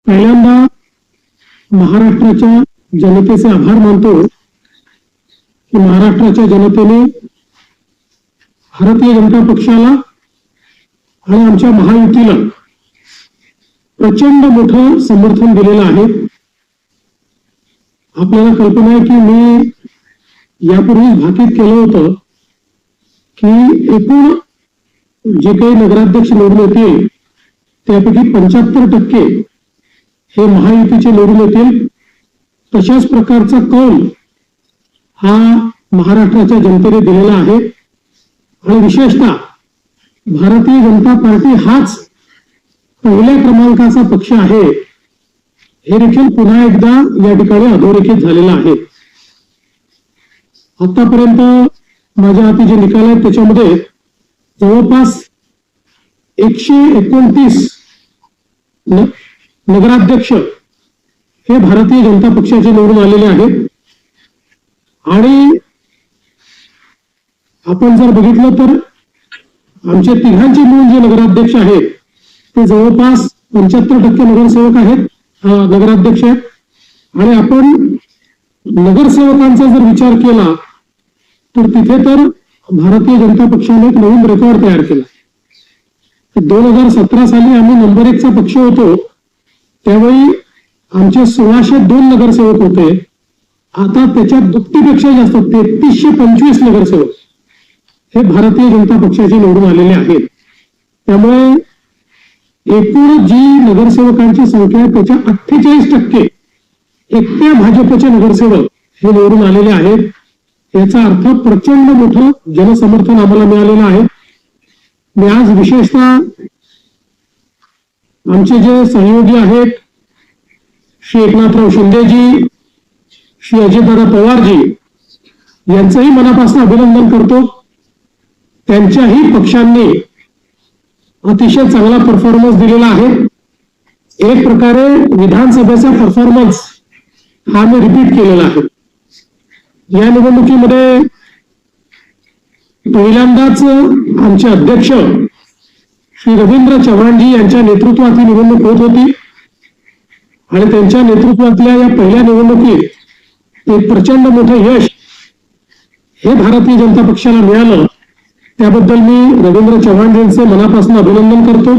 पहिल्यांदा महाराष्ट्राच्या जनतेचे आभार मानतो की महाराष्ट्राच्या जनतेने भारतीय जनता पक्षाला आणि आमच्या महायुतीला प्रचंड मोठं समर्थन दिलेलं आहे। आपल्याला कल्पना आहे की मी यापूर्वी भाकीत केलं होतं की एकूण जे काही नगराध्यक्ष निवडून येतील त्यापैकी 75% हे महायुतीचे निवडून येतील। तशाच प्रकारचा कौल हा महाराष्ट्राच्या जनतेने दिलेला आहे आणि विशेषतः भारतीय जनता पार्टी हाच पहिल्या क्रमांकाचा पक्ष आहे हे देखील पुन्हा एकदा या ठिकाणी अधोरेखित झालेलं आहे। आतापर्यंत माझ्या हाती जे निकाल आहेत त्याच्यामध्ये जवळपास 129 नगराध्यक्ष हे भारतीय जनता पक्षाचे निवडून आलेले आहेत आणि आपण जर बघितलं तर आमचे तिघांचे मिळून जे नगराध्यक्ष आहेत ते जवळपास 75% नगरसेवक आहेत, नगराध्यक्ष आहेत। आणि आपण नगरसेवकांचा जर विचार केला तर तिथे तर भारतीय जनता पक्षाने एक नवीन रेकॉर्ड तयार केला। 2017 साली आम्ही नंबर 1 चा पक्ष होतो, त्यावेळी आमचे 1602 नगरसेवक होते। आता त्याच्यात दुपटीपेक्षा जास्त 3325 नगरसेवक हे भारतीय जनता पक्षाचे निवडून आलेले आहेत। त्यामुळे एकूण जी नगरसेवकांची संख्या आहे त्याच्या 48% एकट्या भाजपचे नगरसेवक हे निवडून आलेले आहेत। याचा अर्थ प्रचंड मोठं जनसमर्थन आम्हाला मिळालेलं आहे। मी आज विशेषतः आमचे जे सहयोगी आहेत श्री एकनाथराव शिंदेजी, श्री अजितदादा पवारजी यांचंही मनापासून अभिनंदन करतो। त्यांच्याही पक्षांनी अतिशय चांगला परफॉर्मन्स दिलेला आहे। एक प्रकारे विधानसभेचा परफॉर्मन्स हा आम्ही रिपीट केलेला आहे। या निवडणुकीमध्ये पहिल्यांदाच आमचे अध्यक्ष श्री रवींद्र चव्हाणजी यांच्या नेतृत्वात ही निवडणूक होत होती आणि त्यांच्या नेतृत्वातल्या या पहिल्या निवडणुकीत एक प्रचंड मोठं यश हे भारतीय जनता पक्षाला मिळालं। त्याबद्दल मी रवींद्र चव्हाणजींचे मनापासून अभिनंदन करतो।